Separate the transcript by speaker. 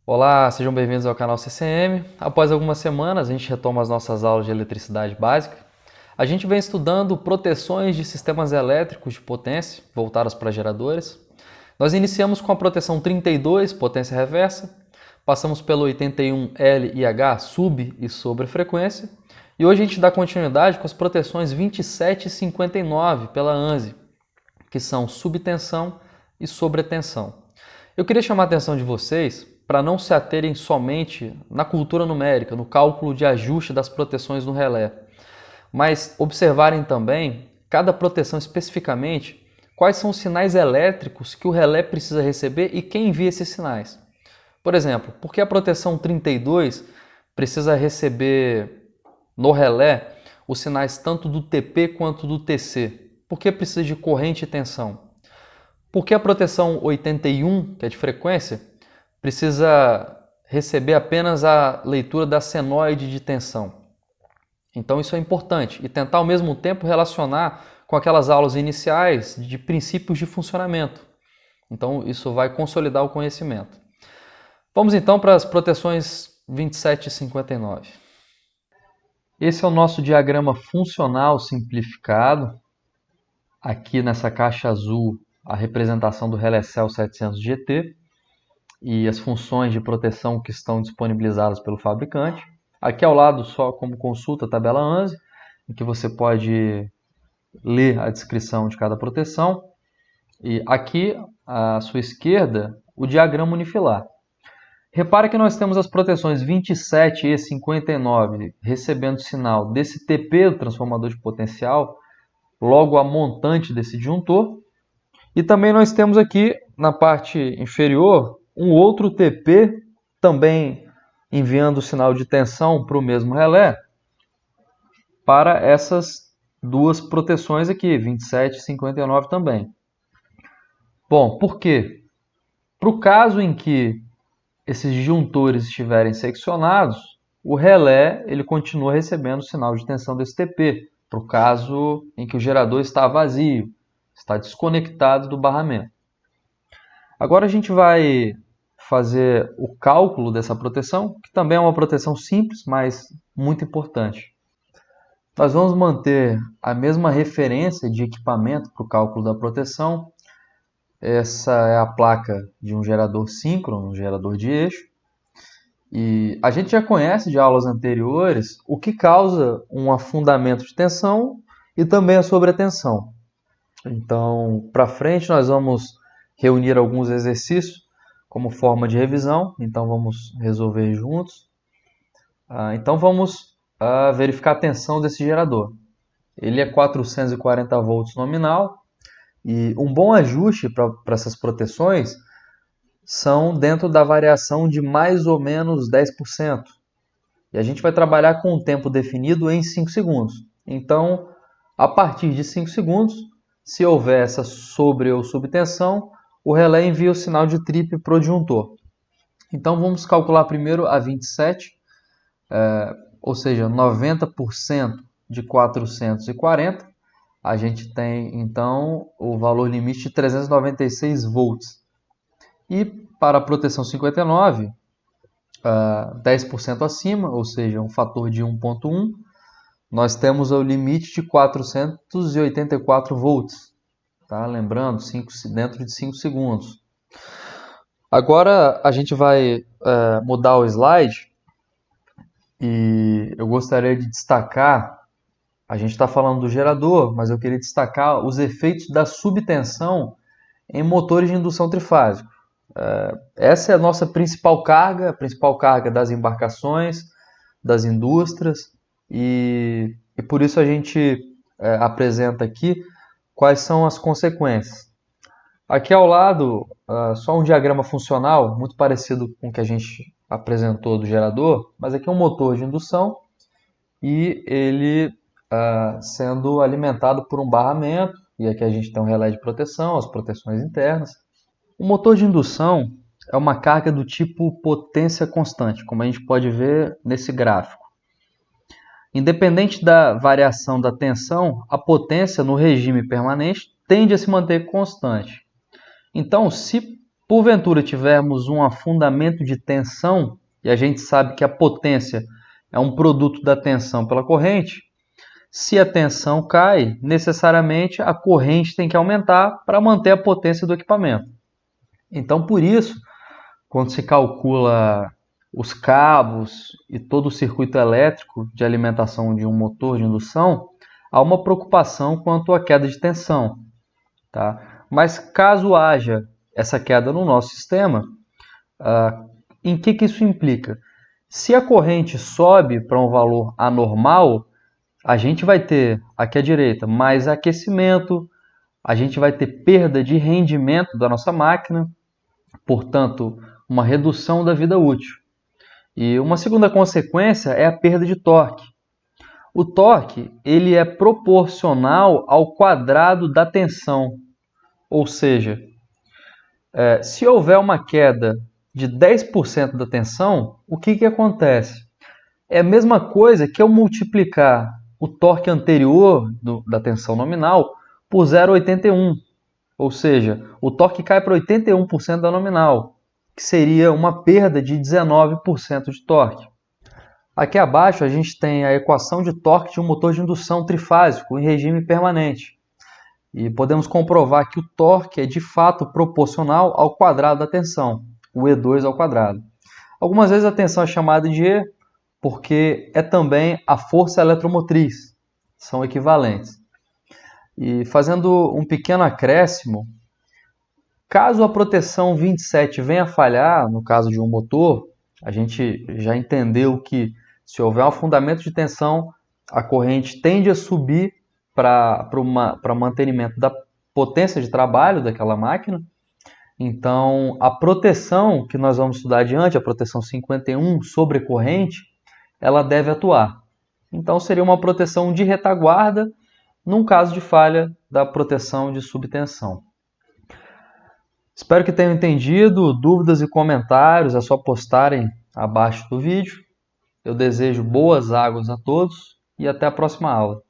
Speaker 1: Olá, sejam bem-vindos ao canal CCM. Após algumas semanas, a gente retoma as nossas aulas de eletricidade básica. A gente vem estudando proteções de sistemas elétricos de potência, voltadas para geradores. Nós iniciamos com a proteção 32, potência reversa, passamos pelo 81L e H, sub e sobrefrequência, e hoje a gente dá continuidade com as proteções 27 e 59 pela ANSI, que são subtensão e sobretensão. Eu queria chamar a atenção de vocês para não se aterem somente na cultura numérica, no cálculo de ajuste das proteções no relé, mas observarem também, cada proteção especificamente, quais são os sinais elétricos que o relé precisa receber e quem envia esses sinais. Por exemplo, por que a proteção 32 precisa receber no relé os sinais tanto do TP quanto do TC? Por que precisa de corrente e tensão? Por que a proteção 81, que é de frequência, precisa receber apenas a leitura da senoide de tensão? Então isso é importante e tentar ao mesmo tempo relacionar com aquelas aulas iniciais de princípios de funcionamento. Então isso vai consolidar o conhecimento. Vamos então para as proteções 27 e 59. Esse é o nosso diagrama funcional simplificado. Aqui nessa caixa azul, a representação do relé Cell 700 GT e as funções de proteção que estão disponibilizadas pelo fabricante. Aqui ao lado, só como consulta, a tabela ANSI, em que você pode ler a descrição de cada proteção. E aqui, à sua esquerda, o diagrama unifilar. Repare que nós temos as proteções 27 e 59 recebendo sinal desse TP do transformador de potencial, logo a montante desse disjuntor. E também nós temos aqui, na parte inferior, um outro TP, também enviando o sinal de tensão para o mesmo relé, para essas duas proteções aqui, 27 e 59 também. Bom, por quê? Para o caso em que esses disjuntores estiverem seccionados, o relé ele continua recebendo o sinal de tensão desse TP, para o caso em que o gerador está vazio, está desconectado do barramento. Agora a gente vai fazer o cálculo dessa proteção, que também é uma proteção simples, mas muito importante. Nós vamos manter a mesma referência de equipamento para o cálculo da proteção. Essa é a placa de um gerador síncrono, um gerador de eixo. E a gente já conhece de aulas anteriores o que causa um afundamento de tensão e também a sobretensão. Então, para frente, nós vamos reunir alguns exercícios como forma de revisão. Então, vamos resolver juntos. Então, vamos verificar a tensão desse gerador. Ele é 440 volts nominal. E um bom ajuste para essas proteções são dentro da variação de mais ou menos 10%. E a gente vai trabalhar com um tempo definido em 5 segundos. Então, a partir de 5 segundos, se houver essa sobre ou subtensão, o relé envia o sinal de trip para o disjuntor. Então vamos calcular primeiro a 27, ou seja, 90% de 440. A gente tem então o valor limite de 396 volts. E para a proteção 59, 10% acima, ou seja, um fator de 1.1, nós temos o limite de 484 volts. Tá? Lembrando, dentro de 5 segundos. Agora a gente vai mudar o slide e eu gostaria de destacar, a gente está falando do gerador, mas eu queria destacar os efeitos da subtensão em motores de indução trifásico. Essa é a nossa principal carga das embarcações, das indústrias, e por isso a gente apresenta aqui quais são as consequências. Aqui ao lado, só um diagrama funcional, muito parecido com o que a gente apresentou do gerador, mas aqui é um motor de indução e ele sendo alimentado por um barramento, e aqui a gente tem um relé de proteção, as proteções internas. O motor de indução é uma carga do tipo potência constante, como a gente pode ver nesse gráfico. Independente da variação da tensão, a potência no regime permanente tende a se manter constante. Então, se porventura tivermos um afundamento de tensão, e a gente sabe que a potência é um produto da tensão pela corrente, se a tensão cai, necessariamente a corrente tem que aumentar para manter a potência do equipamento. Então, por isso, quando se calcula os cabos e todo o circuito elétrico de alimentação de um motor de indução, há uma preocupação quanto à queda de tensão. Tá? Mas caso haja essa queda no nosso sistema, em que isso implica? Se a corrente sobe para um valor anormal, a gente vai ter, aqui à direita, mais aquecimento, a gente vai ter perda de rendimento da nossa máquina, portanto, uma redução da vida útil. E uma segunda consequência é a perda de torque. O torque ele é proporcional ao quadrado da tensão, ou seja, se houver uma queda de 10% da tensão, o que acontece? É a mesma coisa que eu multiplicar o torque anterior da tensão nominal por 0,81. Ou seja, o torque cai para 81% da nominal, que seria uma perda de 19% de torque. Aqui abaixo a gente tem a equação de torque de um motor de indução trifásico em regime permanente. E podemos comprovar que o torque é de fato proporcional ao quadrado da tensão, o E2 ao quadrado. Algumas vezes a tensão é chamada de E porque é também a força eletromotriz, são equivalentes. E fazendo um pequeno acréscimo, caso a proteção 27 venha a falhar, no caso de um motor, a gente já entendeu que se houver um afundamento de tensão, a corrente tende a subir para mantenimento da potência de trabalho daquela máquina. Então, a proteção que nós vamos estudar adiante, a proteção 51 sobre corrente, ela deve atuar. Então, seria uma proteção de retaguarda num caso de falha da proteção de subtensão. Espero que tenham entendido. Dúvidas e comentários é só postarem abaixo do vídeo. Eu desejo boas águas a todos e até a próxima aula.